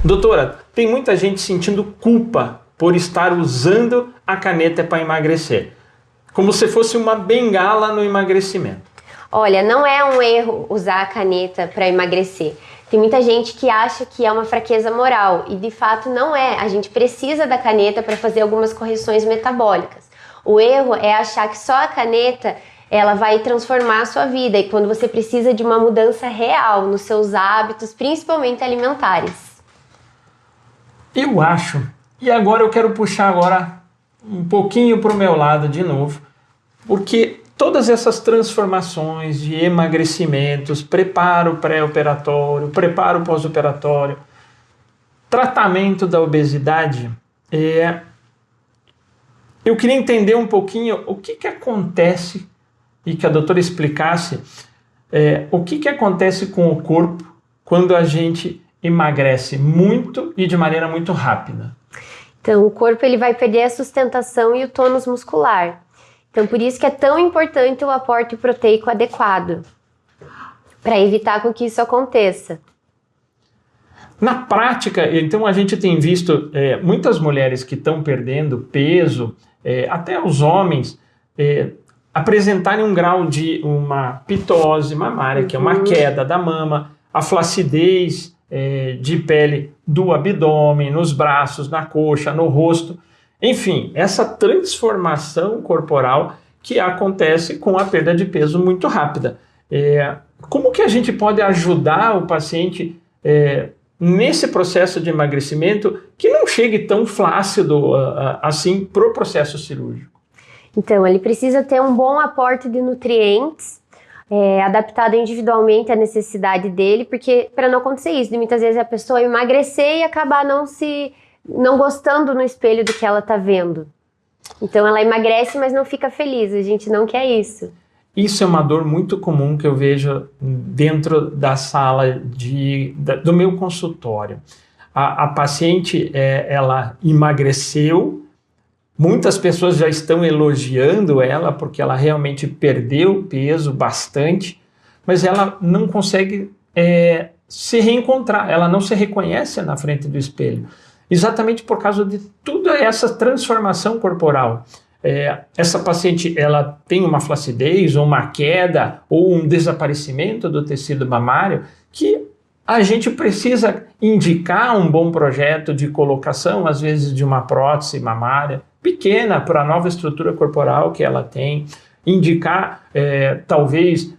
Doutora, tem muita gente sentindo culpa por estar usando a caneta para emagrecer, como se fosse uma bengala no emagrecimento. Olha, não é um erro usar a caneta para emagrecer. Tem muita gente que acha que é uma fraqueza moral e de fato não é. A gente precisa da caneta para fazer algumas correções metabólicas. O erro é achar que só a caneta ela vai transformar a sua vida e quando você precisa de uma mudança real nos seus hábitos, principalmente alimentares. Eu acho, e agora eu quero puxar agora um pouquinho para o meu lado de novo, porque todas essas transformações de emagrecimentos, preparo pré-operatório, preparo pós-operatório, tratamento da obesidade, eu queria entender um pouquinho o que acontece e que a doutora explicasse o que acontece com o corpo quando a gente emagrece muito e de maneira muito rápida. Então, o corpo ele vai perder a sustentação e o tônus muscular. Então, por isso que é tão importante o aporte proteico adequado, para evitar com que isso aconteça. Na prática, então, a gente tem visto muitas mulheres que estão perdendo peso, até os homens, apresentarem um grau de uma pitose mamária, que é uma queda da mama, a flacidez de pele do abdômen, nos braços, na coxa, no rosto. Enfim, essa transformação corporal que acontece com a perda de peso muito rápida. Como que a gente pode ajudar o paciente nesse processo de emagrecimento que não chegue tão flácido assim para o processo cirúrgico? Então, ele precisa ter um bom aporte de nutrientes, adaptado individualmente à necessidade dele, porque para não acontecer isso, de muitas vezes a pessoa emagrecer e acabar não gostando no espelho do que ela está vendo. Então ela emagrece, mas não fica feliz, a gente não quer isso. Isso é uma dor muito comum que eu vejo dentro da sala do meu consultório. A paciente, ela emagreceu, muitas pessoas já estão elogiando ela porque ela realmente perdeu peso bastante, mas ela não consegue se reencontrar, ela não se reconhece na frente do espelho. Exatamente por causa de toda essa transformação corporal. Essa paciente ela tem uma flacidez, ou uma queda, ou um desaparecimento do tecido mamário que a gente precisa indicar um bom projeto de colocação, às vezes de uma prótese mamária pequena para a nova estrutura corporal que ela tem, indicar talvez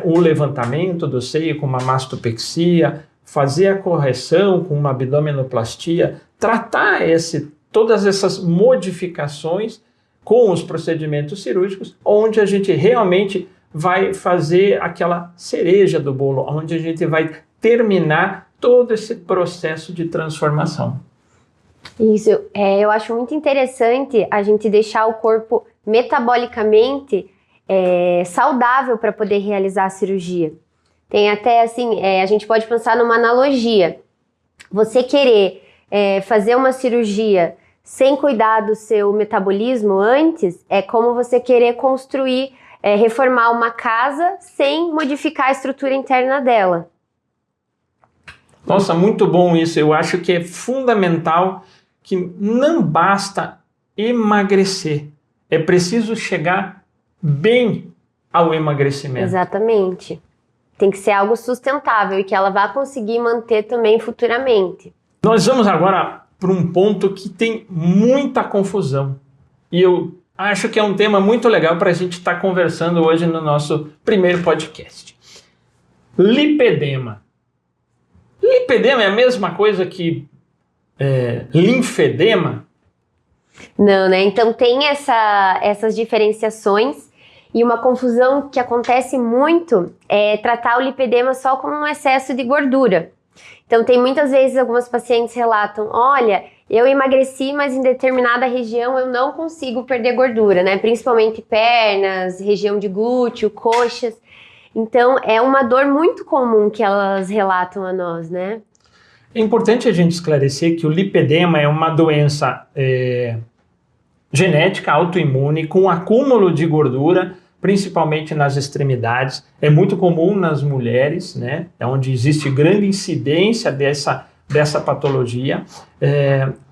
o levantamento do seio com uma mastopexia, fazer a correção com uma abdominoplastia, tratar todas essas modificações com os procedimentos cirúrgicos, onde a gente realmente vai fazer aquela cereja do bolo, onde a gente vai terminar todo esse processo de transformação. Isso, eu acho muito interessante a gente deixar o corpo metabolicamente saudável para poder realizar a cirurgia. Tem até assim, a gente pode pensar numa analogia. Você querer fazer uma cirurgia sem cuidar do seu metabolismo antes, é como você querer construir, reformar uma casa sem modificar a estrutura interna dela. Nossa, muito bom isso. Eu acho que é fundamental que não basta emagrecer. É preciso chegar bem ao emagrecimento. Exatamente. Tem que ser algo sustentável e que ela vá conseguir manter também futuramente. Nós vamos agora para um ponto que tem muita confusão. E eu acho que é um tema muito legal para a gente estar conversando hoje no nosso primeiro podcast. Lipedema. Lipedema é a mesma coisa que linfedema? Não, né? Então tem essas diferenciações e uma confusão que acontece muito é tratar o lipedema só como um excesso de gordura. Então tem muitas vezes algumas pacientes relatam, olha, eu emagreci, mas em determinada região eu não consigo perder gordura, né? Principalmente pernas, região de glúteo, coxas. Então é uma dor muito comum que elas relatam a nós, né? É importante a gente esclarecer que o lipedema é uma doença genética autoimune com acúmulo de gordura, principalmente nas extremidades. É muito comum nas mulheres, né? É onde existe grande incidência dessa dessa patologia,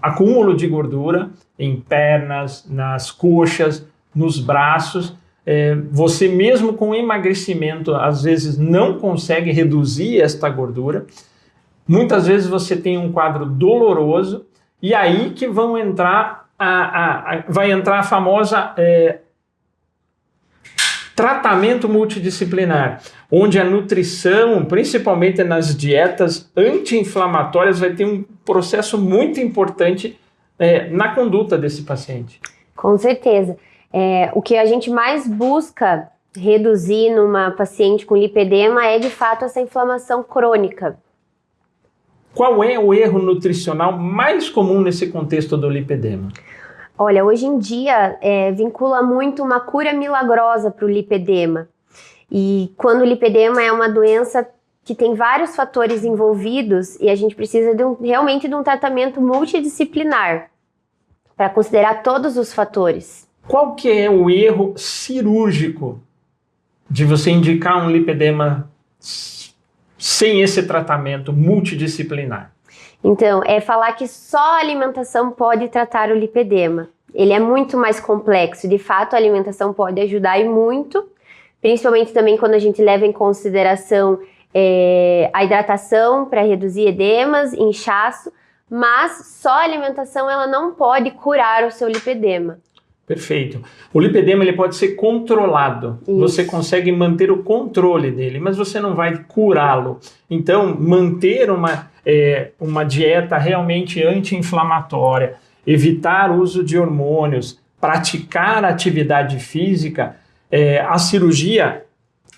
acúmulo de gordura em pernas, nas coxas, nos braços. Você mesmo com emagrecimento, às vezes não consegue reduzir esta gordura. Muitas vezes você tem um quadro doloroso e aí que vai entrar a famosa tratamento multidisciplinar, onde a nutrição, principalmente nas dietas anti-inflamatórias, vai ter um processo muito importante na conduta desse paciente. Com certeza. O que a gente mais busca reduzir numa paciente com lipedema é, de fato, essa inflamação crônica. Qual é o erro nutricional mais comum nesse contexto do lipedema? Olha, hoje em dia vincula muito uma cura milagrosa para o lipedema. E quando o lipedema é uma doença que tem vários fatores envolvidos e a gente precisa realmente de um tratamento multidisciplinar para considerar todos os fatores. Qual que é o erro cirúrgico de você indicar um lipedema sem esse tratamento multidisciplinar? Então, é falar que só a alimentação pode tratar o lipedema. Ele é muito mais complexo. De fato, a alimentação pode ajudar e muito, principalmente também quando a gente leva em consideração a hidratação para reduzir edemas, inchaço, mas só a alimentação ela não pode curar o seu lipedema. Perfeito. O lipedema ele pode ser controlado. Isso. Você consegue manter o controle dele, mas você não vai curá-lo. Então, manter uma dieta realmente anti-inflamatória, evitar o uso de hormônios, praticar atividade física, a cirurgia,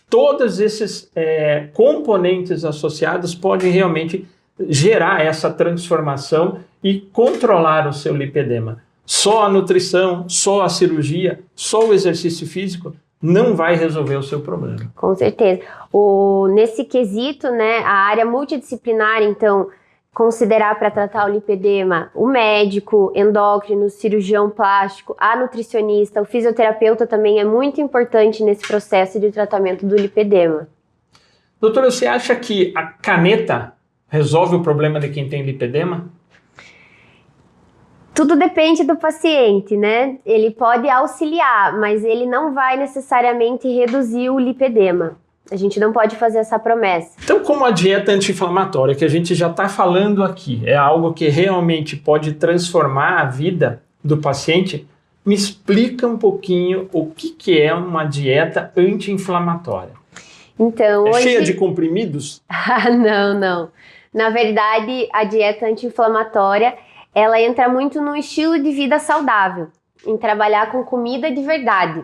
todos esses componentes associados podem realmente gerar essa transformação e controlar o seu lipedema. Só a nutrição, só a cirurgia, só o exercício físico não vai resolver o seu problema. Com certeza. Nesse quesito, né, a área multidisciplinar, então, considerar para tratar o lipedema o médico, endócrino, cirurgião plástico, a nutricionista, o fisioterapeuta também é muito importante nesse processo de tratamento do lipedema. Doutora, você acha que a caneta resolve o problema de quem tem lipedema? Tudo depende do paciente, né? Ele pode auxiliar, mas ele não vai necessariamente reduzir o lipedema. A gente não pode fazer essa promessa. Então, como a dieta anti-inflamatória, que a gente já está falando aqui, é algo que realmente pode transformar a vida do paciente, me explica um pouquinho o que é uma dieta anti-inflamatória. Então, hoje... cheia de comprimidos? Não. Na verdade, a dieta anti-inflamatória ela entra muito no estilo de vida saudável, em trabalhar com comida de verdade.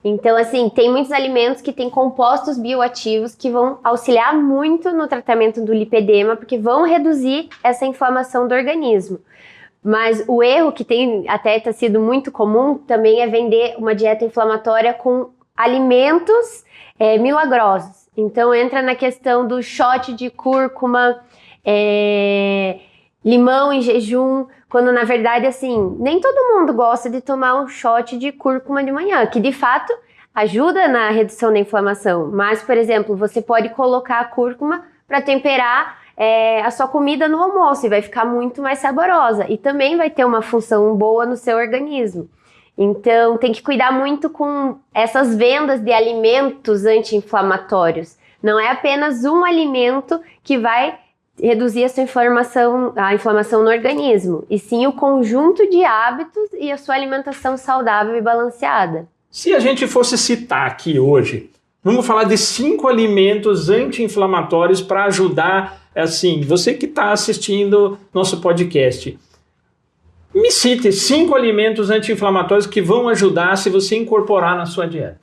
Então, assim, tem muitos alimentos que têm compostos bioativos que vão auxiliar muito no tratamento do lipedema, porque vão reduzir essa inflamação do organismo. Mas o erro que tem até sido muito comum também é vender uma dieta inflamatória com alimentos milagrosos. Então, entra na questão do shot de cúrcuma, limão em jejum, quando na verdade, assim, nem todo mundo gosta de tomar um shot de cúrcuma de manhã, que de fato ajuda na redução da inflamação. Mas, por exemplo, você pode colocar a cúrcuma para temperar a sua comida no almoço e vai ficar muito mais saborosa e também vai ter uma função boa no seu organismo. Então, tem que cuidar muito com essas vendas de alimentos anti-inflamatórios. Não é apenas um alimento que vai reduzir a inflamação no organismo, e sim o conjunto de hábitos e a sua alimentação saudável e balanceada. Se a gente fosse citar aqui hoje, vamos falar de 5 alimentos anti-inflamatórios para ajudar, assim, você que está assistindo nosso podcast. Me cite 5 alimentos anti-inflamatórios que vão ajudar se você incorporar na sua dieta.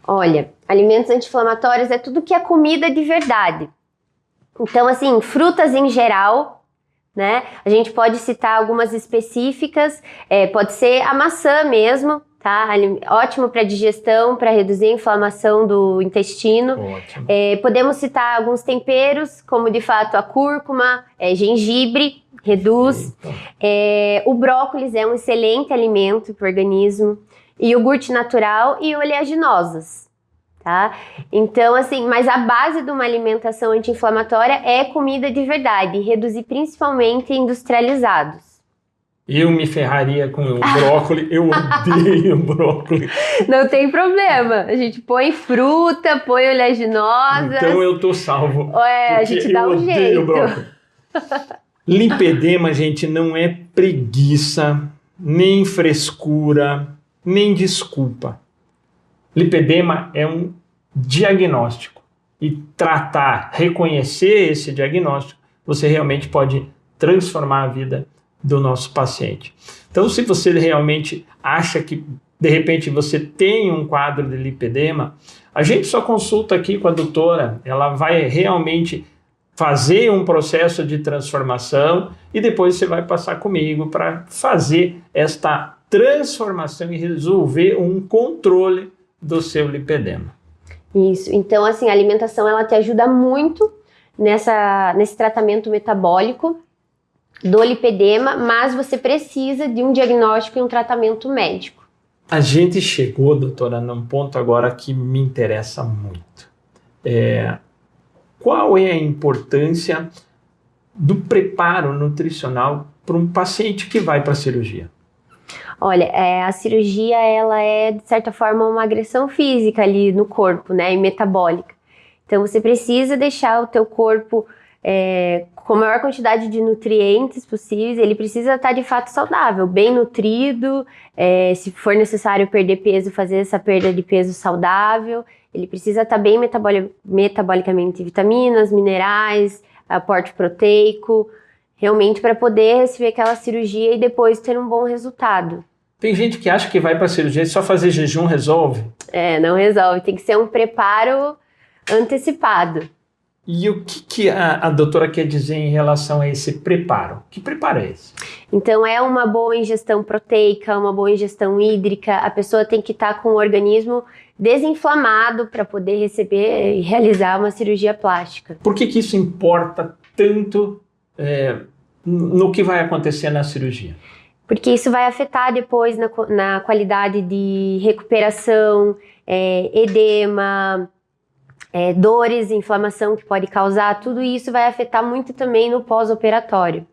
Olha, alimentos anti-inflamatórios é tudo que é comida de verdade. Então, assim, frutas em geral, né? A gente pode citar algumas específicas, pode ser a maçã mesmo, tá? Ótimo para digestão, para reduzir a inflamação do intestino. Ótimo. Podemos citar alguns temperos, como de fato a cúrcuma, gengibre, reduz. O brócolis é um excelente alimento para o organismo. Iogurte natural e oleaginosas. tá? Então, assim, mas a base de uma alimentação anti-inflamatória é comida de verdade, reduzir principalmente industrializados. Eu me ferraria com o brócolis, eu odeio brócolis. Não tem problema, a gente põe fruta, põe oleaginosas. Então eu tô salvo. A gente dá um jeito. Brócolis. Lipedema, gente, não é preguiça, nem frescura, nem desculpa. Lipedema é um diagnóstico. E tratar, reconhecer esse diagnóstico, você realmente pode transformar a vida do nosso paciente. Então, se você realmente acha que, de repente, você tem um quadro de lipedema, a gente só consulta aqui com a doutora, ela vai realmente fazer um processo de transformação e depois você vai passar comigo para fazer esta transformação e resolver um controle do seu lipedema. Isso, então assim, a alimentação ela te ajuda muito nesse tratamento metabólico do lipedema, mas você precisa de um diagnóstico e um tratamento médico. A gente chegou, doutora, num ponto agora que me interessa muito. Qual é a importância do preparo nutricional para um paciente que vai para a cirurgia? Olha, a cirurgia ela é, de certa forma, uma agressão física ali no corpo, né, e metabólica. Então você precisa deixar o teu corpo com a maior quantidade de nutrientes possíveis, ele precisa estar de fato saudável, bem nutrido, se for necessário perder peso, fazer essa perda de peso saudável, ele precisa estar bem metabolicamente, vitaminas, minerais, aporte proteico, realmente para poder receber aquela cirurgia e depois ter um bom resultado. Tem gente que acha que vai para a cirurgia e só fazer jejum resolve? Não resolve, tem que ser um preparo antecipado. E o que a doutora quer dizer em relação a esse preparo? Que preparo é esse? Então é uma boa ingestão proteica, uma boa ingestão hídrica, a pessoa tem que estar com o organismo desinflamado para poder receber e realizar uma cirurgia plástica. Por que isso importa tanto no que vai acontecer na cirurgia? Porque isso vai afetar depois na qualidade de recuperação, edema, dores, inflamação que pode causar, tudo isso vai afetar muito também no pós-operatório.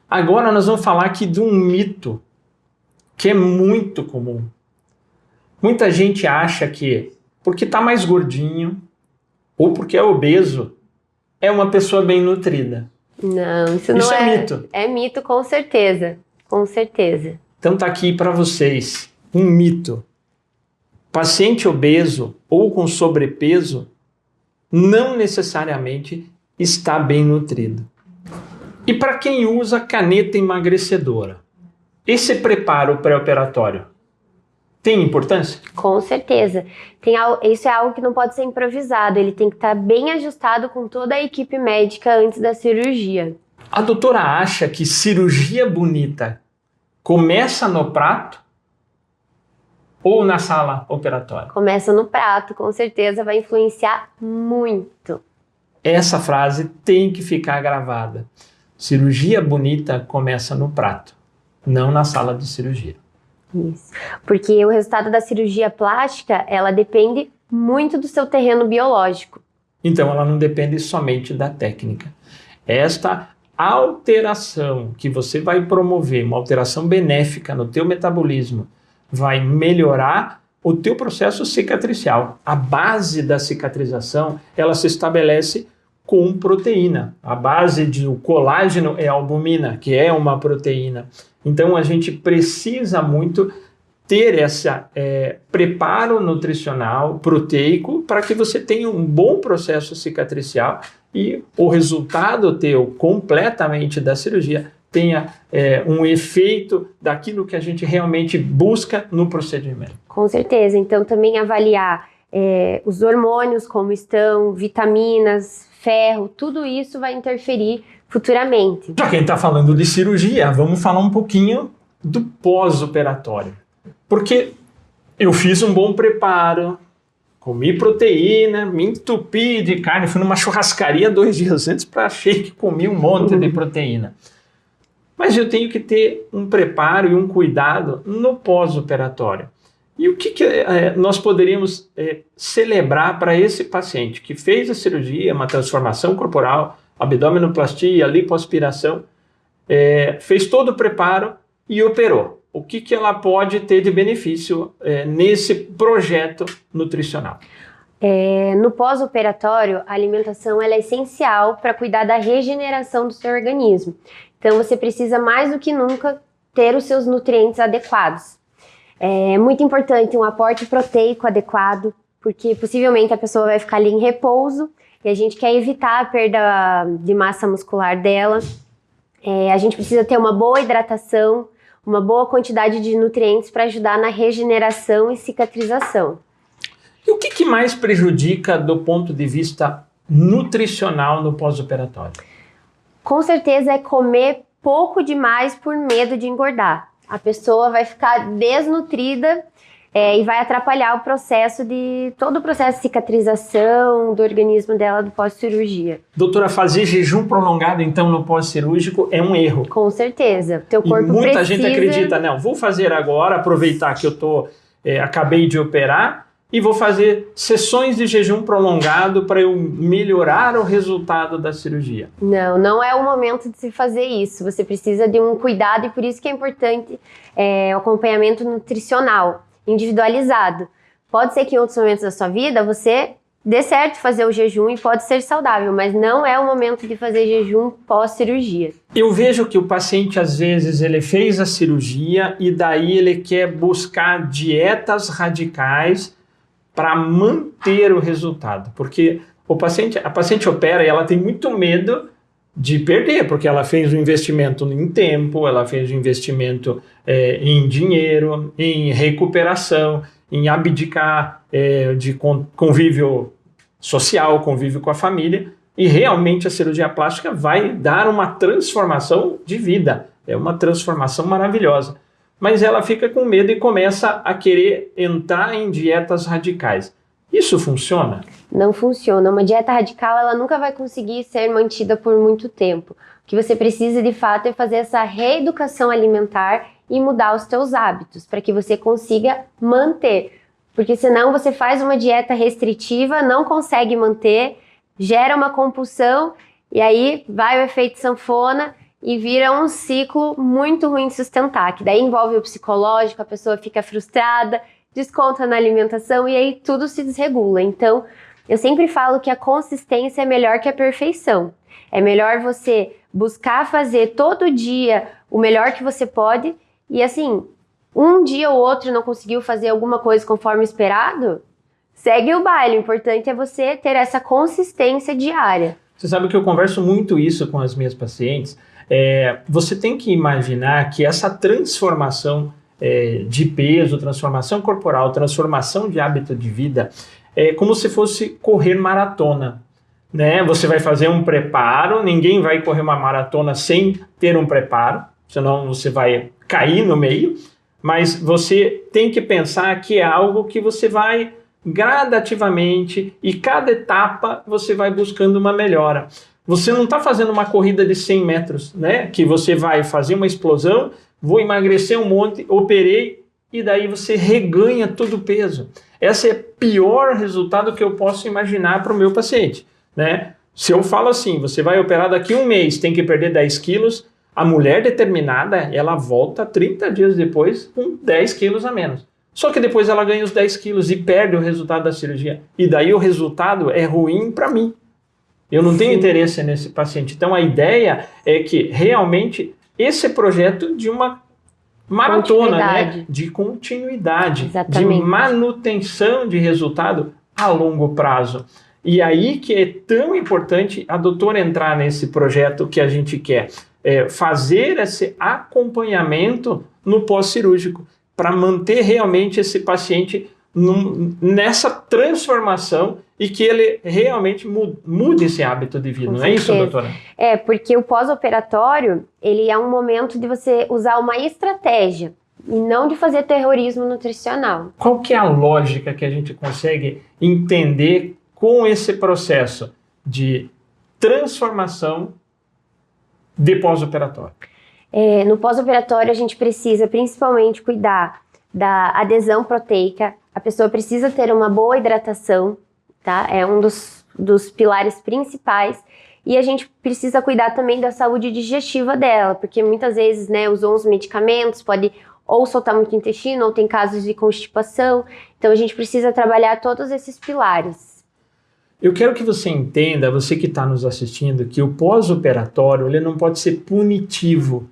Agora nós vamos falar aqui de um mito que é muito comum. Muita gente acha que porque está mais gordinho ou porque é obeso, é uma pessoa bem nutrida. Não, isso não é mito. É mito, com certeza. Com certeza. Então tá aqui para vocês um mito. Paciente obeso ou com sobrepeso não necessariamente está bem nutrido. E para quem usa caneta emagrecedora, esse preparo pré-operatório tem importância? Com certeza. Isso é algo que não pode ser improvisado, ele tem que estar bem ajustado com toda a equipe médica antes da cirurgia. A doutora acha que cirurgia bonita começa no prato ou na sala operatória? Começa no prato, com certeza vai influenciar muito. Essa frase tem que ficar gravada. Cirurgia bonita começa no prato, não na sala de cirurgia. Isso, porque o resultado da cirurgia plástica, ela depende muito do seu terreno biológico. Então ela não depende somente da técnica. Esta alteração que você vai promover, uma alteração benéfica no teu metabolismo, vai melhorar o teu processo cicatricial. A base da cicatrização, ela se estabelece com proteína. A base do colágeno é a albumina, que é uma proteína. Então a gente precisa muito ter esse preparo nutricional proteico para que você tenha um bom processo cicatricial e o resultado teu completamente da cirurgia tenha um efeito daquilo que a gente realmente busca no procedimento. Com certeza. Então também avaliar os hormônios como estão, vitaminas, ferro, tudo isso vai interferir futuramente. Já que a gente está falando de cirurgia, vamos falar um pouquinho do pós-operatório. Porque eu fiz um bom preparo, comi proteína, me entupi de carne, fui numa churrascaria 2 dias antes para achei que comi um monte de proteína. Mas eu tenho que ter um preparo e um cuidado no pós-operatório. E o que nós poderíamos celebrar para esse paciente que fez a cirurgia, uma transformação corporal, abdominoplastia, lipoaspiração, fez todo o preparo e operou? O que ela pode ter de benefício nesse projeto nutricional? No pós-operatório, a alimentação ela é essencial para cuidar da regeneração do seu organismo. Então, você precisa mais do que nunca ter os seus nutrientes adequados. É muito importante um aporte proteico adequado, porque possivelmente a pessoa vai ficar ali em repouso e a gente quer evitar a perda de massa muscular dela. A gente precisa ter uma boa hidratação, uma boa quantidade de nutrientes para ajudar na regeneração e cicatrização. E o que mais prejudica do ponto de vista nutricional no pós-operatório? Com certeza é comer pouco demais por medo de engordar. A pessoa vai ficar desnutrida e vai atrapalhar todo o processo de cicatrização do organismo dela do pós-cirurgia. Doutora, fazer jejum prolongado então no pós-cirúrgico é um erro? Com certeza. Teu corpo muita gente acredita, não, vou fazer agora, aproveitar que eu acabei de operar e vou fazer sessões de jejum prolongado para eu melhorar o resultado da cirurgia. Não é o momento de se fazer isso. Você precisa de um cuidado e por isso que é importante o acompanhamento nutricional individualizado. Pode ser que em outros momentos da sua vida você dê certo fazer o jejum e pode ser saudável, mas não é o momento de fazer jejum pós-cirurgia. Eu vejo que o paciente, às vezes, ele fez a cirurgia e daí ele quer buscar dietas radicais para manter o resultado, porque a paciente opera e ela tem muito medo de perder, porque ela fez um investimento em tempo, ela fez um investimento em dinheiro, em recuperação, em abdicar de convívio social, convívio com a família, e realmente a cirurgia plástica vai dar uma transformação de vida, é uma transformação maravilhosa. Mas ela fica com medo e começa a querer entrar em dietas radicais. Isso funciona? Não funciona. Uma dieta radical ela nunca vai conseguir ser mantida por muito tempo. O que você precisa de fato é fazer essa reeducação alimentar e mudar os teus hábitos para que você consiga manter. Porque senão você faz uma dieta restritiva, não consegue manter, gera uma compulsão e aí vai o efeito sanfona e vira um ciclo muito ruim de sustentar, que daí envolve o psicológico, a pessoa fica frustrada, desconta na alimentação e aí tudo se desregula. Então, eu sempre falo que a consistência é melhor que a perfeição. É melhor você buscar fazer todo dia o melhor que você pode e assim, um dia ou outro não conseguiu fazer alguma coisa conforme esperado, segue o baile. O importante é você ter essa consistência diária. Você sabe que eu converso muito isso com as minhas pacientes. Você tem que imaginar que essa transformação de peso, transformação corporal, transformação de hábito de vida é como se fosse correr maratona, né? Você vai fazer um preparo, ninguém vai correr uma maratona sem ter um preparo, senão você vai cair no meio, mas você tem que pensar que é algo que você vai gradativamente e cada etapa você vai buscando uma melhora. Você não está fazendo uma corrida de 100 metros, né? Que você vai fazer uma explosão, vou emagrecer um monte, operei e daí você reganha todo o peso. Esse é o pior resultado que eu posso imaginar para o meu paciente, né? Se eu falo assim, você vai operar daqui a um mês, tem que perder 10 quilos, a mulher determinada, ela volta 30 dias depois com 10 quilos a menos. Só que depois ela ganha os 10 quilos e perde o resultado da cirurgia. E daí o resultado é ruim para mim. Eu não tenho interesse nesse paciente. Então a ideia é que realmente esse é projeto de uma maratona, né? De continuidade, exatamente, de manutenção de resultado a longo prazo. E aí que é tão importante a doutora entrar nesse projeto que a gente quer fazer esse acompanhamento no pós-cirúrgico para manter realmente esse paciente nessa transformação e que ele realmente mude esse hábito de vida, não é isso, doutora? Porque o pós-operatório, ele é um momento de você usar uma estratégia e não de fazer terrorismo nutricional. Qual que é a lógica que a gente consegue entender com esse processo de transformação de pós-operatório? No pós-operatório, a gente precisa principalmente cuidar da adesão proteica. A pessoa precisa ter uma boa hidratação, tá? É um dos pilares principais. E a gente precisa cuidar também da saúde digestiva dela, porque muitas vezes, né, usou uns medicamentos, pode ou soltar muito intestino, ou tem casos de constipação. Então a gente precisa trabalhar todos esses pilares. Eu quero que você entenda, você que está nos assistindo, que o pós-operatório ele não pode ser punitivo.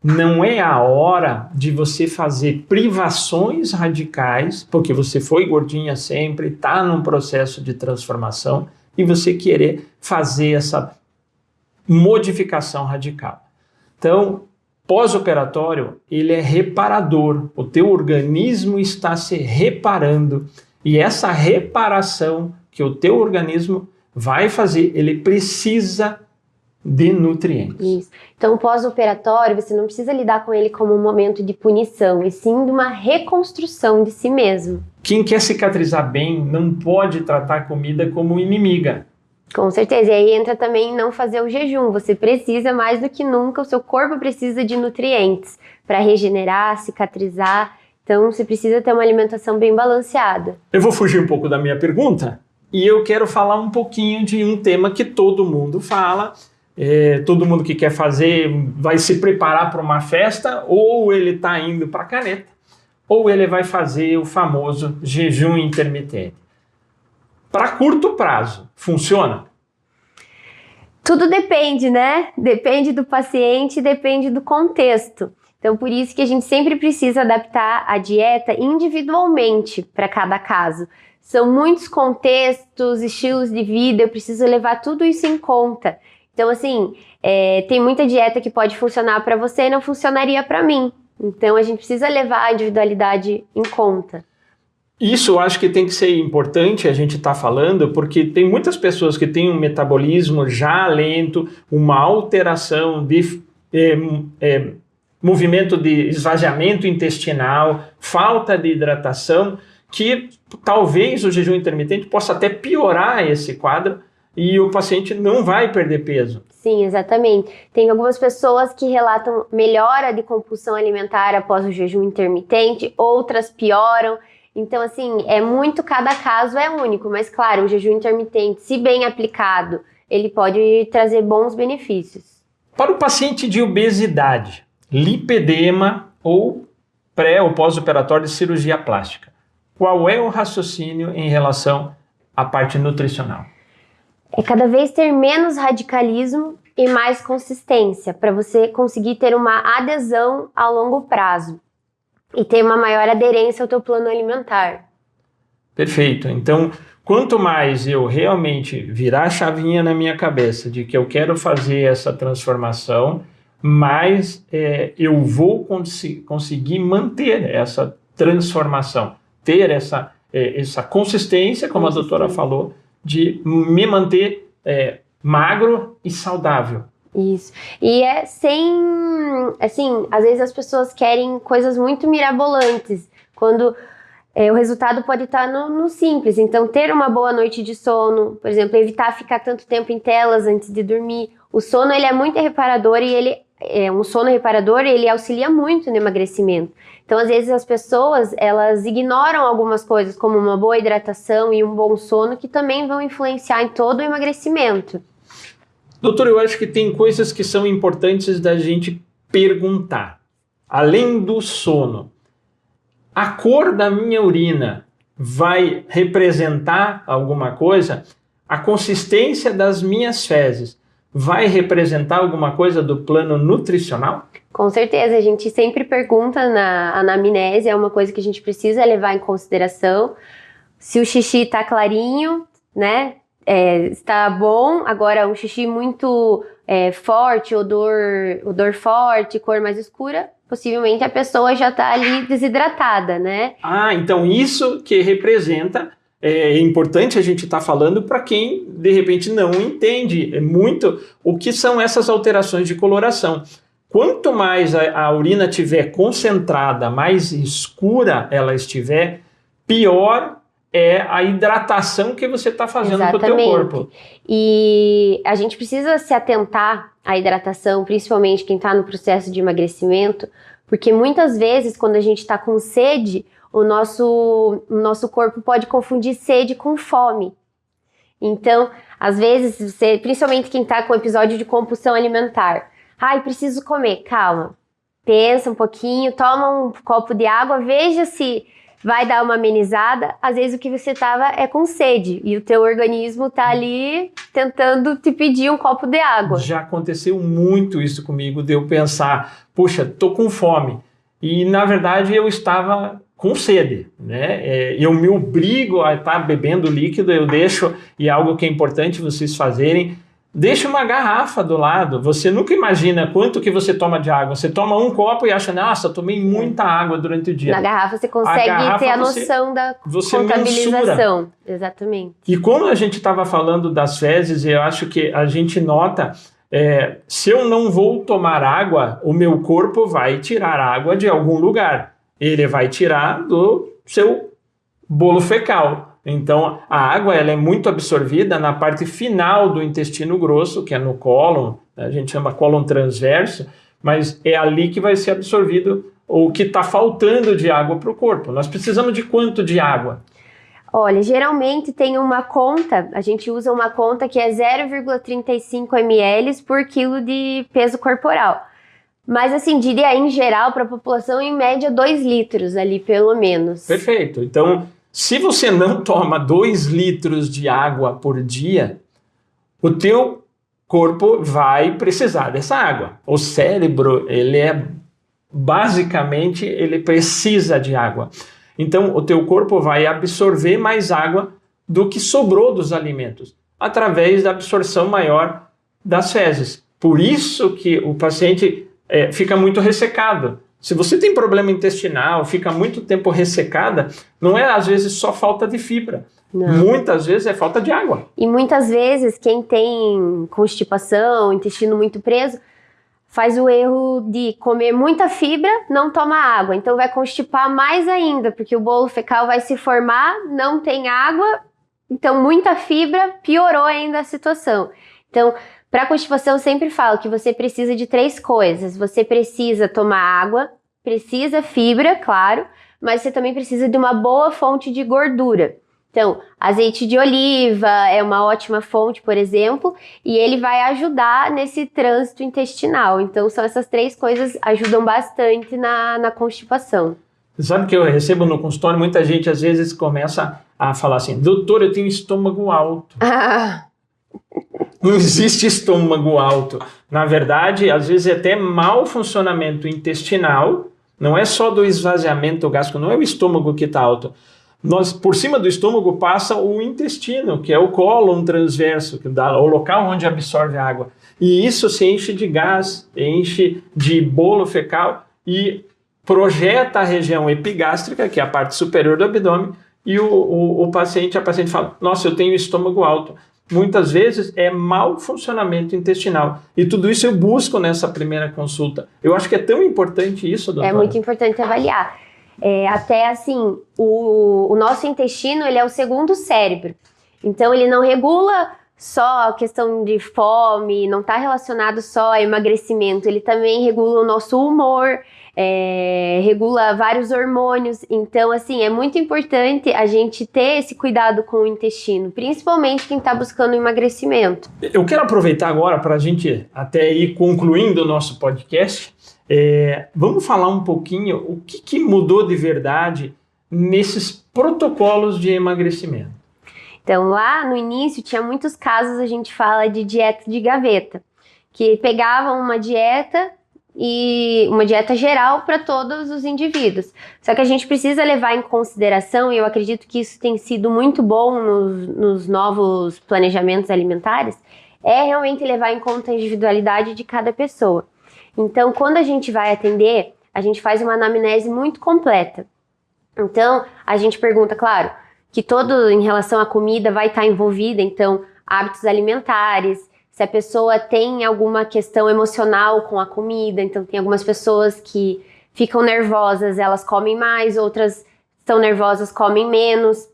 Não é a hora de você fazer privações radicais, porque você foi gordinha sempre, está num processo de transformação, e você querer fazer essa modificação radical. Então, pós-operatório, ele é reparador. O teu organismo está se reparando. E essa reparação que o teu organismo vai fazer, ele precisa de nutrientes. Isso. Então, pós-operatório, você não precisa lidar com ele como um momento de punição, e sim de uma reconstrução de si mesmo. Quem quer cicatrizar bem não pode tratar a comida como inimiga. Com certeza. E aí entra também não fazer o jejum. Você precisa mais do que nunca, o seu corpo precisa de nutrientes para regenerar, cicatrizar. Então, você precisa ter uma alimentação bem balanceada. Eu vou fugir um pouco da minha pergunta e eu quero falar um pouquinho de um tema que todo mundo fala. Todo mundo que quer fazer vai se preparar para uma festa, ou ele está indo para a caneta, ou ele vai fazer o famoso jejum intermitente. Para curto prazo, funciona? Tudo depende, né? Depende do paciente, depende do contexto. Então, por isso que a gente sempre precisa adaptar a dieta individualmente para cada caso. São muitos contextos, estilos de vida, eu preciso levar tudo isso em conta. Então, assim, tem muita dieta que pode funcionar para você e não funcionaria para mim. Então, a gente precisa levar a individualidade em conta. Isso eu acho que tem que ser importante a gente estar falando, porque tem muitas pessoas que têm um metabolismo já lento, uma alteração de movimento de esvaziamento intestinal, falta de hidratação, que talvez o jejum intermitente possa até piorar esse quadro e o paciente não vai perder peso. Sim, exatamente. Tem algumas pessoas que relatam melhora de compulsão alimentar após o jejum intermitente, outras pioram. Então, assim, cada caso é único, mas claro, o jejum intermitente, se bem aplicado, ele pode trazer bons benefícios. Para o paciente de obesidade, lipedema ou pré ou pós-operatório de cirurgia plástica, qual é o raciocínio em relação à parte nutricional? É cada vez ter menos radicalismo e mais consistência, para você conseguir ter uma adesão a longo prazo e ter uma maior aderência ao teu plano alimentar. Perfeito. Então, quanto mais eu realmente virar a chavinha na minha cabeça de que eu quero fazer essa transformação, mais eu vou conseguir manter essa transformação, ter essa consistência, como a doutora falou, de me manter magro e saudável. Isso. E às vezes as pessoas querem coisas muito mirabolantes, quando o resultado pode estar no simples. Então, ter uma boa noite de sono, por exemplo, evitar ficar tanto tempo em telas antes de dormir. O sono, ele é muito reparador e um sono reparador, ele auxilia muito no emagrecimento. Então, às vezes as pessoas, elas ignoram algumas coisas, como uma boa hidratação e um bom sono, que também vão influenciar em todo o emagrecimento. Doutor, eu acho que tem coisas que são importantes da gente perguntar. Além do sono, a cor da minha urina vai representar alguma coisa? A consistência das minhas fezes vai representar alguma coisa do plano nutricional? Com certeza, a gente sempre pergunta na anamnese, é uma coisa que a gente precisa levar em consideração. Se o xixi está clarinho, né, está bom. Agora, um xixi muito forte, odor forte, cor mais escura, possivelmente a pessoa já está ali desidratada, né? Ah, então isso que representa, é importante a gente estar falando para quem, de repente, não entende muito o que são essas alterações de coloração. Quanto mais a urina estiver concentrada, mais escura ela estiver, pior é a hidratação que você está fazendo para o teu corpo. E a gente precisa se atentar à hidratação, principalmente quem está no processo de emagrecimento, Porque muitas vezes, quando a gente está com sede, o nosso corpo pode confundir sede com fome. Então, às vezes, principalmente quem está com episódio de compulsão alimentar, ai, preciso comer, calma, pensa um pouquinho, toma um copo de água, veja se vai dar uma amenizada. Às vezes o que você estava é com sede e o teu organismo está ali tentando te pedir um copo de água. Já aconteceu muito isso comigo, de eu pensar, puxa, tô com fome, e na verdade eu estava com sede, né? Eu me obrigo a estar bebendo líquido, eu deixo, e é algo que é importante vocês fazerem, deixa uma garrafa do lado. Você nunca imagina quanto que você toma de água. Você toma um copo e acha, nossa, eu tomei muita água durante o dia. Na garrafa você consegue ter a noção da contabilização. Mensura. Exatamente. E como a gente estava falando das fezes, eu acho que a gente nota, se eu não vou tomar água, o meu corpo vai tirar água de algum lugar. Ele vai tirar do seu bolo fecal. Então, a água ela é muito absorvida na parte final do intestino grosso, que é no cólon, a gente chama cólon transverso, mas é ali que vai ser absorvido o que está faltando de água para o corpo. Nós precisamos de quanto de água? Olha, geralmente tem uma conta, a gente usa uma conta que é 0,35 ml por quilo de peso corporal. Mas assim, diria em geral para a população, em média 2 litros ali, pelo menos. Perfeito. Então, se você não toma 2 litros de água por dia, o teu corpo vai precisar dessa água. O cérebro, basicamente, ele precisa de água. Então, o teu corpo vai absorver mais água do que sobrou dos alimentos, através da absorção maior das fezes. Por isso que o paciente fica muito ressecado. Se você tem problema intestinal, fica muito tempo ressecada, não é às vezes só falta de fibra. Não. Muitas vezes é falta de água. E muitas vezes quem tem constipação, intestino muito preso, faz o erro de comer muita fibra, não toma água. Então vai constipar mais ainda, porque o bolo fecal vai se formar, não tem água, então muita fibra, piorou ainda a situação. Então, para constipação, eu sempre falo que você precisa de 3 coisas. Você precisa tomar água, precisa fibra, claro, mas você também precisa de uma boa fonte de gordura. Então, azeite de oliva é uma ótima fonte, por exemplo, e ele vai ajudar nesse trânsito intestinal. Então, são essas 3 coisas ajudam bastante na constipação. Você sabe que eu recebo no consultório, muita gente às vezes começa a falar assim, doutor, eu tenho estômago alto. Não existe estômago alto. Na verdade, às vezes é até mau funcionamento intestinal, não é só do esvaziamento gástrico, não é o estômago que está alto. Por cima do estômago passa o intestino, que é o cólon transverso, que dá o local onde absorve a água. E isso se enche de gás, enche de bolo fecal e projeta a região epigástrica, que é a parte superior do abdômen, e a paciente fala, nossa, eu tenho estômago alto. Muitas vezes é mau funcionamento intestinal. E tudo isso eu busco nessa primeira consulta. Eu acho que é tão importante isso, doutora. É muito importante avaliar. Até assim, o nosso intestino, ele é o segundo cérebro. Então, ele não regula só a questão de fome, não está relacionado só a emagrecimento. Ele também regula o nosso humor, regula vários hormônios. Então, assim, é muito importante a gente ter esse cuidado com o intestino, principalmente quem está buscando emagrecimento. Eu quero aproveitar agora para a gente até ir concluindo o nosso podcast. Vamos falar um pouquinho o que mudou de verdade nesses protocolos de emagrecimento. Então, lá no início tinha muitos casos, a gente fala de dieta de gaveta, que pegavam uma dieta geral para todos os indivíduos. Só que a gente precisa levar em consideração, e eu acredito que isso tem sido muito bom nos novos planejamentos alimentares, é realmente levar em conta a individualidade de cada pessoa. Então, quando a gente vai atender, a gente faz uma anamnese muito completa. Então, a gente pergunta, claro, que todo em relação à comida vai estar envolvida, então, hábitos alimentares, se a pessoa tem alguma questão emocional com a comida, então tem algumas pessoas que ficam nervosas, elas comem mais, outras estão nervosas, comem menos,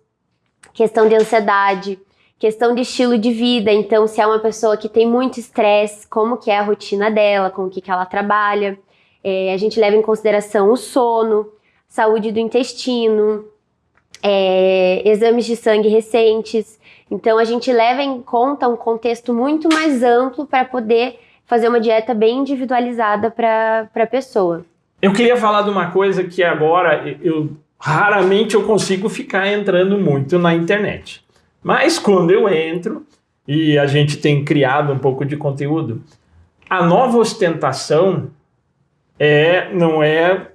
questão de ansiedade, questão de estilo de vida, então se é uma pessoa que tem muito estresse, como que é a rotina dela, com o que ela trabalha, A gente leva em consideração o sono, saúde do intestino, exames de sangue recentes. Então, a gente leva em conta um contexto muito mais amplo para poder fazer uma dieta bem individualizada para a pessoa. Eu queria falar de uma coisa que agora raramente eu consigo ficar entrando muito na internet. Mas quando eu entro, e a gente tem criado um pouco de conteúdo, a nova ostentação não é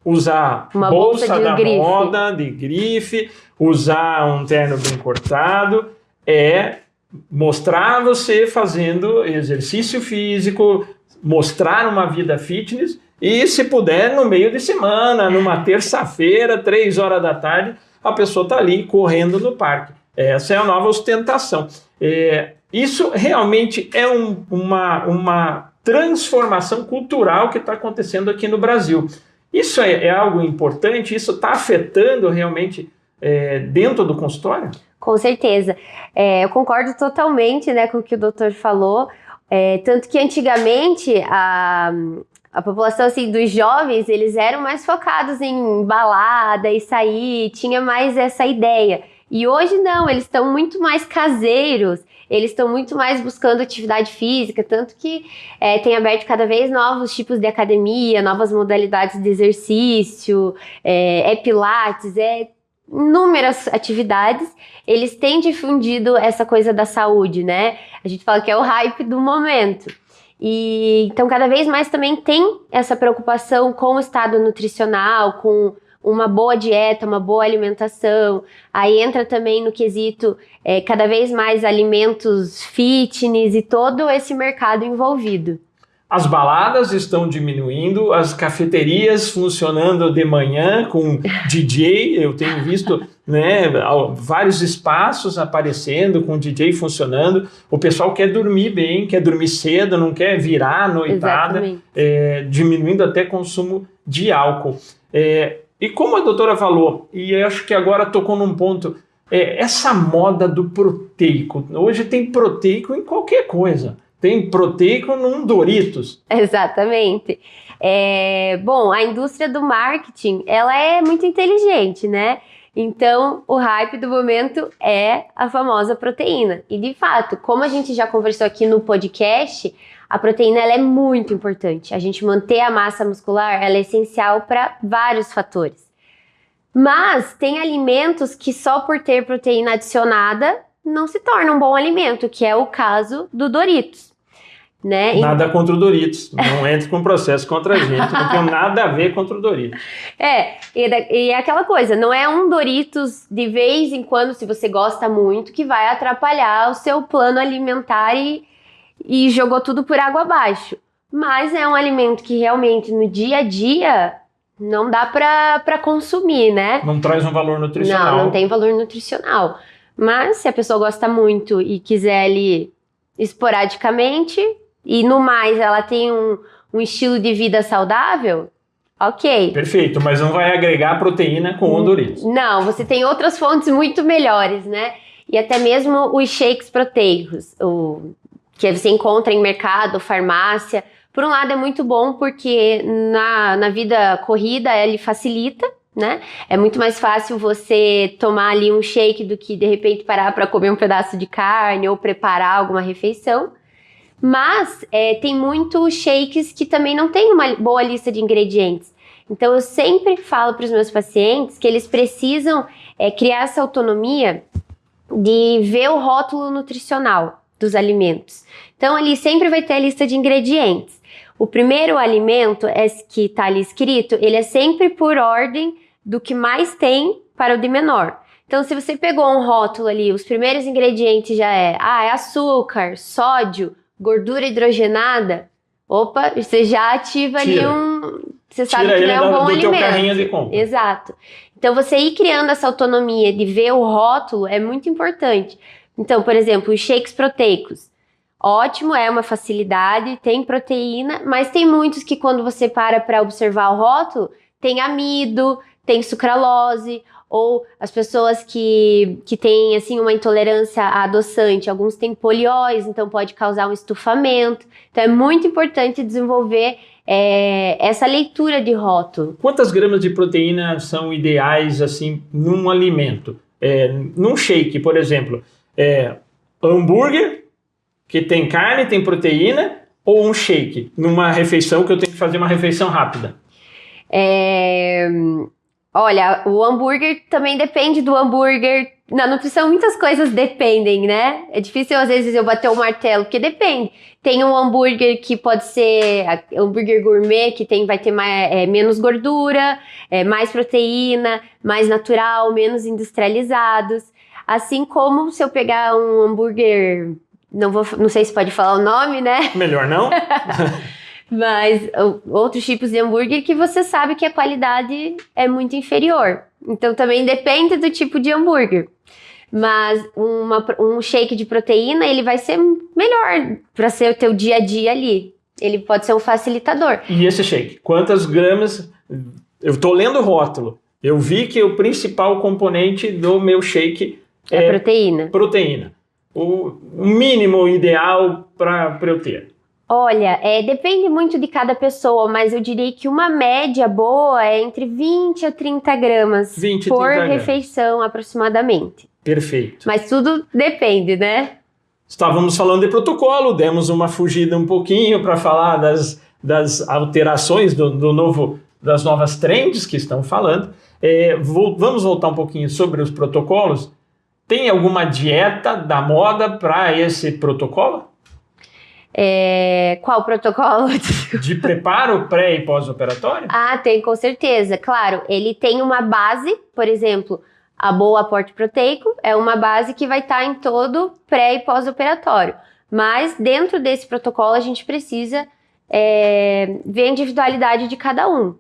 usar uma bolsa da grife. moda, de grife, usar um terno bem cortado, é mostrar você fazendo exercício físico, mostrar uma vida fitness e, se puder, no meio de semana, numa terça-feira, 3 horas da tarde, a pessoa está ali correndo no parque. Essa é a nova ostentação. Isso realmente é uma transformação cultural que está acontecendo aqui no Brasil. Isso é algo importante? Isso está afetando realmente dentro do consultório? Com certeza. Eu concordo totalmente, né, com o que o doutor falou. Tanto que antigamente a população assim, dos jovens, eles eram mais focados em balada e sair, tinha mais essa ideia. E hoje não, eles estão muito mais caseiros, eles estão muito mais buscando atividade física, tanto que tem aberto cada vez novos tipos de academia, novas modalidades de exercício, pilates, inúmeras atividades. Eles têm difundido essa coisa da saúde, né? A gente fala que é o hype do momento. E então cada vez mais também tem essa preocupação com o estado nutricional, com uma boa dieta, uma boa alimentação. Aí entra também no quesito cada vez mais alimentos fitness e todo esse mercado envolvido. As baladas estão diminuindo, as cafeterias funcionando de manhã com DJ, eu tenho visto vários espaços aparecendo com DJ funcionando. O pessoal quer dormir bem, quer dormir cedo, não quer virar a noitada, diminuindo até consumo de álcool. E como a doutora falou, e eu acho que agora tocou num ponto, essa moda do proteico. Hoje tem proteico em qualquer coisa. Tem proteico num Doritos. Exatamente. Bom, a indústria do marketing, ela é muito inteligente, né? Então, o hype do momento é a famosa proteína. E, de fato, como a gente já conversou aqui no podcast, a proteína ela é muito importante. A gente manter a massa muscular, ela é essencial para vários fatores. Mas tem alimentos que só por ter proteína adicionada não se torna um bom alimento, que é o caso do Doritos. Né? Nada contra o Doritos, não entre com processo contra a gente, não tem nada a ver contra o Doritos. E é aquela coisa, não é um Doritos de vez em quando, se você gosta muito, que vai atrapalhar o seu plano alimentar e jogou tudo por água abaixo. Mas é um alimento que realmente no dia a dia não dá para consumir, né? Não traz um valor nutricional. Não tem valor nutricional. Mas se a pessoa gosta muito e quiser ali esporadicamente, e no mais ela tem um estilo de vida saudável, ok. Perfeito, mas não vai agregar proteína com o Doritos. Não, você tem outras fontes muito melhores, né? E até mesmo os shakes proteicos, que você encontra em mercado, farmácia. Por um lado é muito bom porque na vida corrida ele facilita, né? É muito mais fácil você tomar ali um shake do que de repente parar para comer um pedaço de carne ou preparar alguma refeição. Mas tem muitos shakes que também não tem uma boa lista de ingredientes. Então eu sempre falo para os meus pacientes que eles precisam criar essa autonomia de ver o rótulo nutricional dos alimentos. Então ali sempre vai ter a lista de ingredientes. O primeiro alimento que está ali escrito, ele é sempre por ordem do que mais tem para o de menor. Então se você pegou um rótulo ali, os primeiros ingredientes já é açúcar, sódio, gordura hidrogenada, você já ativa ali você sabe que não é um bom alimento. Teu carrinho de compra. Exato. Então você ir criando essa autonomia de ver o rótulo é muito importante. Então, por exemplo, os shakes proteicos. Ótimo, é uma facilidade, tem proteína, mas tem muitos que quando você para observar o rótulo, tem amido, tem sucralose, ou as pessoas que têm assim, uma intolerância a adoçante, alguns têm polióis, então pode causar um estufamento. Então é muito importante desenvolver essa leitura de rótulo. Quantas gramas de proteína são ideais assim num alimento? Num shake, por exemplo, hambúrguer, que tem carne, tem proteína, ou um shake, numa refeição que eu tenho que fazer uma refeição rápida? Olha, o hambúrguer também depende do hambúrguer. Na nutrição, muitas coisas dependem, né? É difícil, às vezes, eu bater o martelo, porque depende. Tem um hambúrguer que pode ser hambúrguer gourmet, que vai ter menos gordura, mais proteína, mais natural, menos industrializados. Assim como se eu pegar um hambúrguer, não sei se pode falar o nome, né? Melhor não? Mas outros tipos de hambúrguer que você sabe que a qualidade é muito inferior. Então também depende do tipo de hambúrguer. Mas um shake de proteína, ele vai ser melhor para ser o teu dia a dia ali. Ele pode ser um facilitador. E esse shake? Quantas gramas? Eu estou lendo o rótulo. Eu vi que o principal componente do meu shake é proteína. O mínimo ideal para eu ter. Olha, depende muito de cada pessoa, mas eu diria que uma média boa é entre 20 a 30 gramas por refeição, aproximadamente. Perfeito. Mas tudo depende, né? Estávamos falando de protocolo, demos uma fugida um pouquinho para falar das alterações das novas trends que estão falando. Vamos voltar um pouquinho sobre os protocolos. Tem alguma dieta da moda para esse protocolo? Qual protocolo? De preparo pré e pós-operatório? Tem, com certeza. Claro, ele tem uma base, por exemplo, a boa aporte proteico é uma base que vai estar em todo pré e pós-operatório. Mas dentro desse protocolo a gente precisa ver a individualidade de cada um.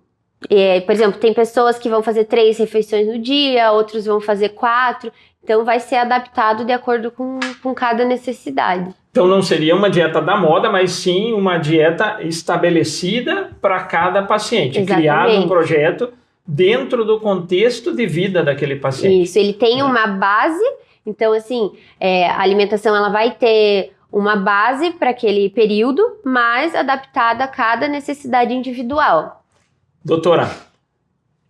Por exemplo, tem pessoas que vão fazer 3 refeições no dia, outros vão fazer 4. Então vai ser adaptado de acordo com cada necessidade. Então não seria uma dieta da moda, mas sim uma dieta estabelecida para cada paciente. Exatamente. Criado um projeto dentro do contexto de vida daquele paciente. Isso, ele tem uma base, então assim, a alimentação ela vai ter uma base para aquele período, mas adaptada a cada necessidade individual. Doutora,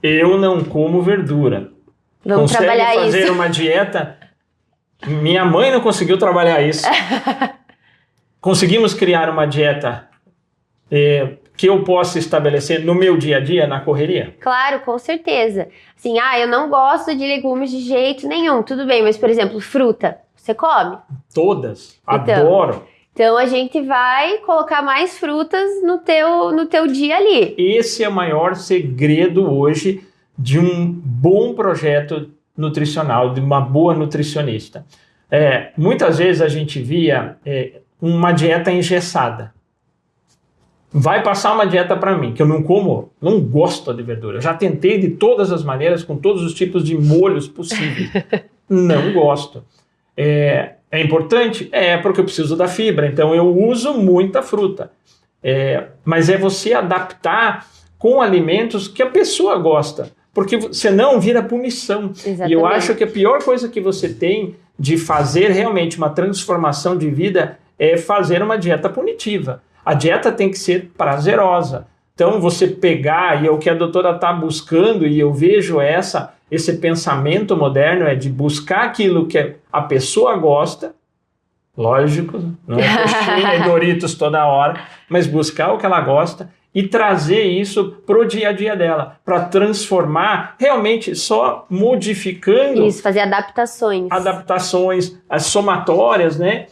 eu não como verdura. Vamos trabalhar fazer isso. Uma dieta? Minha mãe não conseguiu trabalhar isso. Conseguimos criar uma dieta que eu possa estabelecer no meu dia a dia, na correria? Claro, com certeza. Assim, eu não gosto de legumes de jeito nenhum. Tudo bem, mas, por exemplo, fruta, você come? Todas. Adoro. Então, a gente vai colocar mais frutas no teu dia ali. Esse é o maior segredo hoje de um bom projeto nutricional, de uma boa nutricionista. Muitas vezes a gente via uma dieta engessada. Vai passar uma dieta para mim, que eu não gosto de verdura. Eu já tentei de todas as maneiras, com todos os tipos de molhos possíveis. Não gosto. É importante? Porque eu preciso da fibra, então eu uso muita fruta. Mas você adaptar com alimentos que a pessoa gosta. Porque senão vira punição. Exatamente. E eu acho que a pior coisa que você tem de fazer realmente uma transformação de vida é fazer uma dieta punitiva. A dieta tem que ser prazerosa. Então você pegar, e é o que a doutora está buscando, e eu vejo esse pensamento moderno, de buscar aquilo que a pessoa gosta, lógico, não é coxinha e Doritos toda hora, mas buscar o que ela gosta, e trazer isso para o dia a dia dela, para transformar, realmente só modificando... Isso, fazer adaptações. Adaptações, as somatórias, né?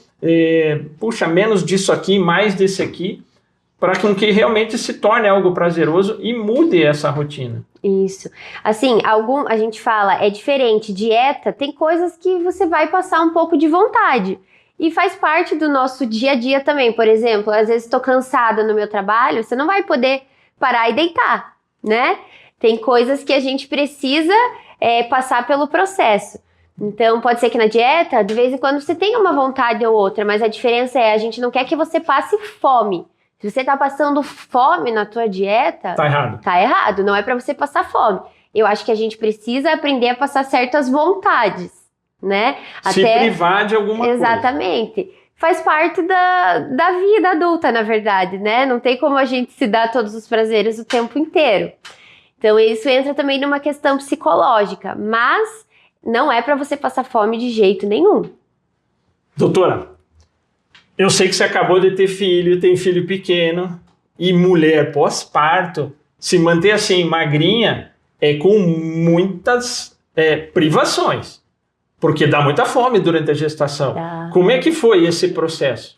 Menos disso aqui, mais desse aqui, para que realmente se torne algo prazeroso e mude essa rotina. Isso. Assim, a gente fala, é diferente, dieta, tem coisas que você vai passar um pouco de vontade. E faz parte do nosso dia a dia também. Por exemplo, às vezes estou cansada no meu trabalho, você não vai poder parar e deitar, né? Tem coisas que a gente precisa passar pelo processo. Então, pode ser que na dieta, de vez em quando, você tenha uma vontade ou outra, mas a diferença a gente não quer que você passe fome. Se você está passando fome na tua dieta... Tá errado. Tá errado, não é para você passar fome. Eu acho que a gente precisa aprender a passar certas vontades, né? Se privar de alguma coisa. Exatamente. faz parte da vida adulta, na verdade, né? Não tem como a gente se dar todos os prazeres o tempo inteiro. Então isso entra também numa questão psicológica, mas não é para você passar fome de jeito nenhum. Doutora, eu sei que você acabou de ter filho, tem filho pequeno, e mulher pós-parto, se manter assim magrinha é com muitas privações, porque dá muita fome durante a gestação. Como é que foi esse processo?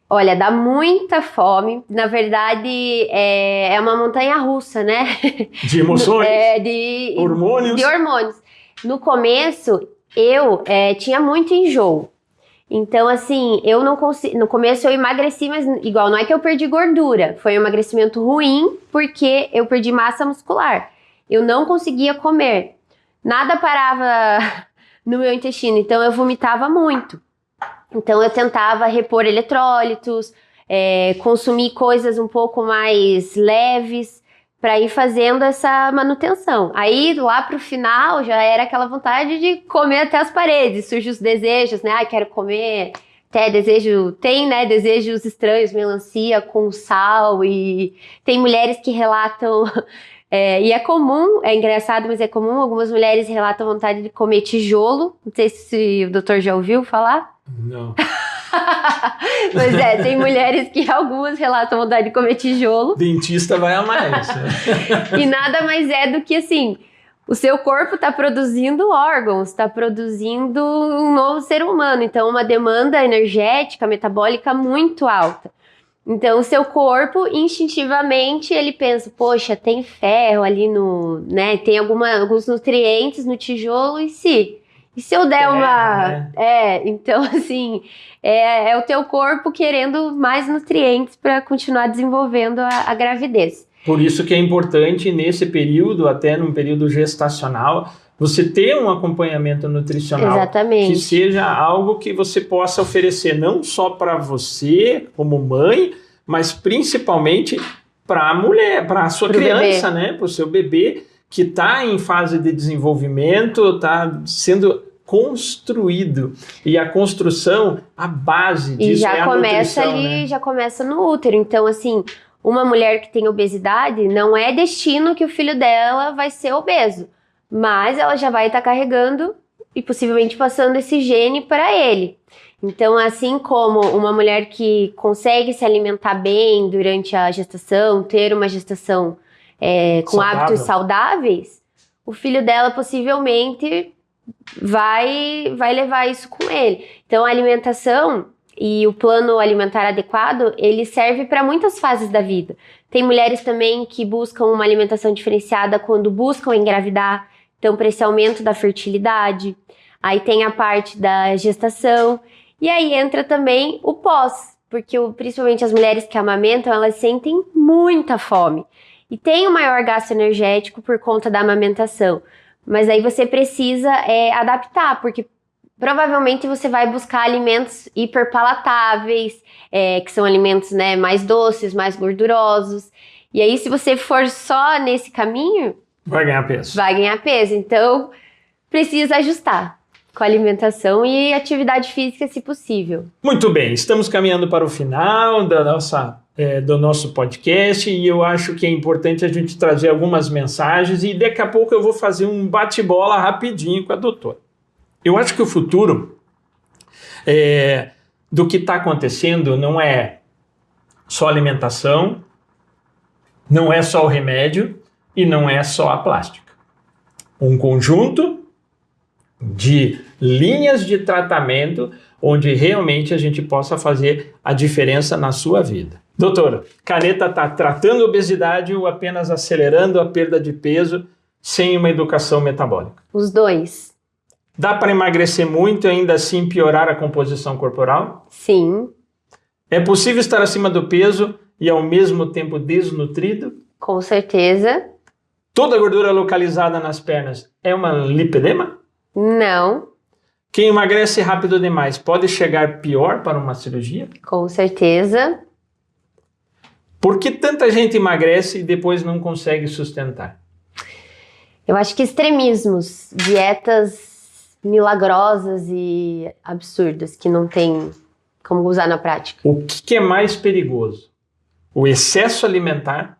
Olha, dá muita fome. Na verdade, é uma montanha-russa, né? De emoções? De hormônios? De hormônios. No começo, eu tinha muito enjoo. Então, assim, eu não consigo... No começo eu emagreci, mas igual, não é que eu perdi gordura. Foi um emagrecimento ruim, porque eu perdi massa muscular. Eu não conseguia comer. Nada parava no meu intestino, então eu vomitava muito. Então eu tentava repor eletrólitos, consumir coisas um pouco mais leves para ir fazendo essa manutenção. Aí lá pro final já era aquela vontade de comer até as paredes, surgem os desejos, né? Quero comer, até desejos estranhos, melancia com sal, e tem mulheres que relatam, e é comum, é engraçado, mas é comum, algumas mulheres relatam vontade de comer tijolo, não sei se o doutor já ouviu falar. Não. Pois tem mulheres que algumas relatam vontade de comer tijolo. Dentista vai amar isso. E nada mais é do que assim, o seu corpo está produzindo órgãos, está produzindo um novo ser humano. Então, uma demanda energética, metabólica muito alta. Então, o seu corpo, instintivamente, ele pensa, poxa, tem ferro ali né? Tem alguns nutrientes no tijolo e se eu der uma... Então, assim, é o teu corpo querendo mais nutrientes para continuar desenvolvendo a gravidez. Por isso que é importante, nesse período, até num período gestacional, você ter um acompanhamento nutricional. Exatamente. Que seja algo que você possa oferecer não só para você, como mãe, mas principalmente para a mulher, para a sua criança, né? Para o seu bebê, que está em fase de desenvolvimento, está sendo construído. E a construção, a base disso é a nutrição, né? Já começa no útero. Então, assim, uma mulher que tem obesidade, não é destino que o filho dela vai ser obeso. Mas ela já vai estar carregando e possivelmente passando esse gene para ele. Então, assim como uma mulher que consegue se alimentar bem durante a gestação, ter uma gestação com hábitos saudáveis, o filho dela possivelmente vai levar isso com ele. Então, a alimentação e o plano alimentar adequado, ele serve para muitas fases da vida. Tem mulheres também que buscam uma alimentação diferenciada quando buscam engravidar, então para esse aumento da fertilidade. Aí tem a parte da gestação, e aí entra também o pós, porque principalmente as mulheres que amamentam, elas sentem muita fome. E tem um maior gasto energético por conta da amamentação. Mas aí você precisa adaptar, porque provavelmente você vai buscar alimentos hiperpalatáveis, que são alimentos, né, mais doces, mais gordurosos. E aí, se você for só nesse caminho... vai ganhar peso. Vai ganhar peso. Então, precisa ajustar com a alimentação e atividade física, se possível. Muito bem, estamos caminhando para o final do nosso podcast e eu acho que é importante a gente trazer algumas mensagens e daqui a pouco eu vou fazer um bate-bola rapidinho com a doutora. Eu acho que o futuro do que está acontecendo não é só alimentação, não é só o remédio e não é só a plástica. Um conjunto de linhas de tratamento onde realmente a gente possa fazer a diferença na sua vida. Doutora, caneta está tratando obesidade ou apenas acelerando a perda de peso sem uma educação metabólica? Os dois. Dá para emagrecer muito e ainda assim piorar a composição corporal? Sim. É possível estar acima do peso e ao mesmo tempo desnutrido? Com certeza. Toda gordura localizada nas pernas é uma lipedema? Não. Quem emagrece rápido demais pode chegar pior para uma cirurgia? Com certeza. Por que tanta gente emagrece e depois não consegue sustentar? Eu acho que extremismos, dietas milagrosas e absurdas, que não tem como usar na prática. O que é mais perigoso? O excesso alimentar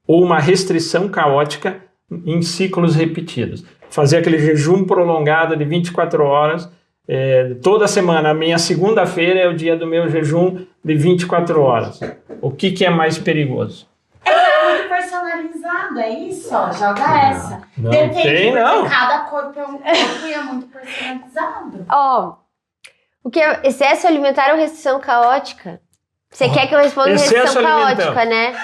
ou uma restrição caótica em ciclos repetidos? Fazer aquele jejum prolongado de 24 horas, toda semana. A minha segunda-feira é o dia do meu jejum de 24 horas. O que é mais perigoso? É muito personalizado, é isso? Ó, joga essa. Não Depende, tem, porque não. cada corpo é um corpo e é muito personalizado. Ó, o que é excesso alimentar ou restrição caótica? Você quer que eu responda excesso restrição alimentar. caótica, né?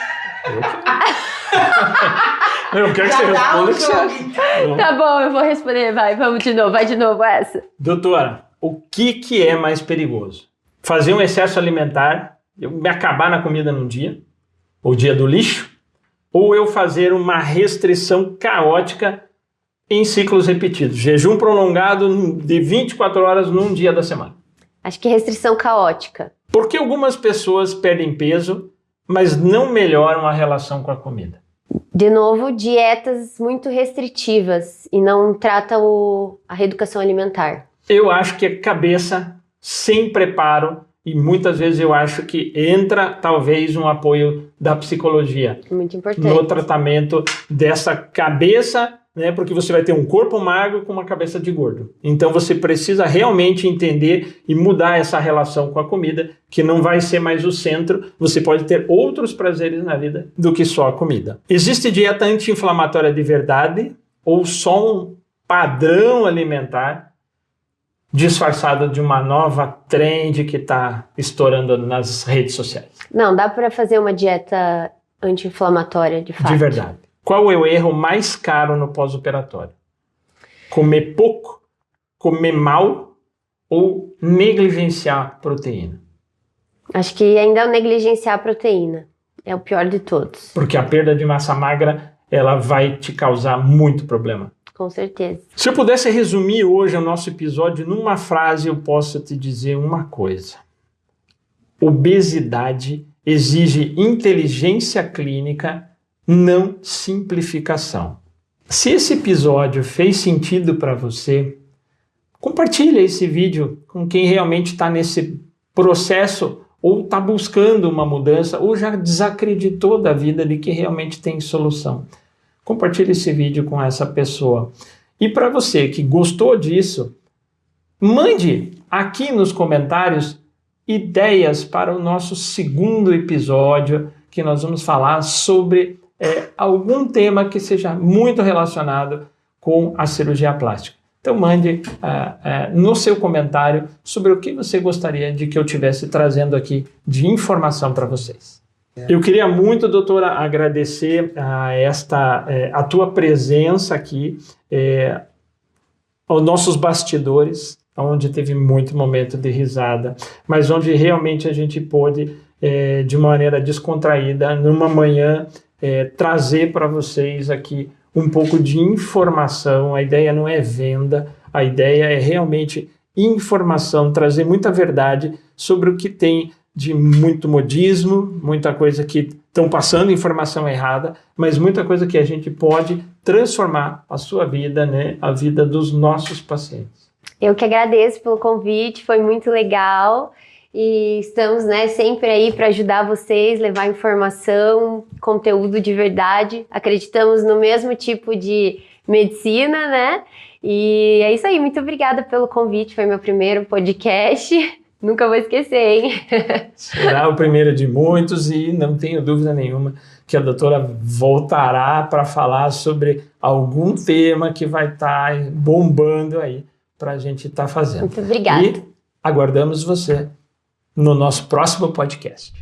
Eu quero que você Já dá responda. um que jogo, você- então. Tá bom, eu vou responder. Vamos de novo, vai de novo essa. Doutora, o que é mais perigoso? Fazer um excesso alimentar, eu me acabar na comida num dia, o dia do lixo, ou eu fazer uma restrição caótica em ciclos repetidos, jejum prolongado de 24 horas num dia da semana? Acho que restrição caótica. Por que algumas pessoas perdem peso, mas não melhoram a relação com a comida? De novo, dietas muito restritivas e não trata a reeducação alimentar. Eu acho que a cabeça sem preparo, e muitas vezes eu acho que entra talvez um apoio da psicologia Muito importante. no tratamento dessa cabeça, né? Porque você vai ter um corpo magro com uma cabeça de gordo. Então você precisa realmente entender e mudar essa relação com a comida, que não vai ser mais o centro. Você pode ter outros prazeres na vida do que só a comida. Existe dieta anti-inflamatória de verdade ou só um padrão alimentar disfarçado de uma nova trend que está estourando nas redes sociais? Não, dá pra fazer uma dieta anti-inflamatória, de fato. De verdade. Qual é o erro mais caro no pós-operatório? Comer pouco, comer mal ou negligenciar proteína? Acho que ainda é o negligenciar a proteína. É o pior de todos, Porque a perda de massa magra, ela vai te causar muito problema. com certeza. Se eu pudesse resumir hoje o nosso episódio numa frase, eu posso te dizer uma coisa. Obesidade exige inteligência clínica, não simplificação. Se esse episódio fez sentido para você, compartilhe esse vídeo com quem realmente está nesse processo ou está buscando uma mudança ou já desacreditou da vida de que realmente tem solução. Compartilhe esse vídeo com essa pessoa. E para você que gostou disso, mande aqui nos comentários ideias para o nosso segundo episódio, que nós vamos falar sobre algum tema que seja muito relacionado com a cirurgia plástica. Então mande no seu comentário sobre o que você gostaria de que eu estivesse trazendo aqui de informação para vocês. Eu queria muito, doutora, agradecer a tua presença aqui, aos nossos bastidores, onde teve muito momento de risada, mas onde realmente a gente pôde, de maneira descontraída, numa manhã, trazer para vocês aqui um pouco de informação. A ideia não é venda, a ideia é realmente informação, trazer muita verdade sobre o que tem de muito modismo, muita coisa que estão passando informação errada, mas muita coisa que a gente pode transformar a sua vida, né, a vida dos nossos pacientes. Eu que agradeço pelo convite, foi muito legal e estamos, né, sempre aí para ajudar vocês, levar informação, conteúdo de verdade. Acreditamos no mesmo tipo de medicina, né? E é isso aí, muito obrigada pelo convite, foi meu primeiro podcast. Nunca vou esquecer, hein? Será o primeiro de muitos e não tenho dúvida nenhuma que a doutora voltará para falar sobre algum tema que vai estar bombando aí para a gente estar fazendo. Muito obrigada. E aguardamos você no nosso próximo podcast.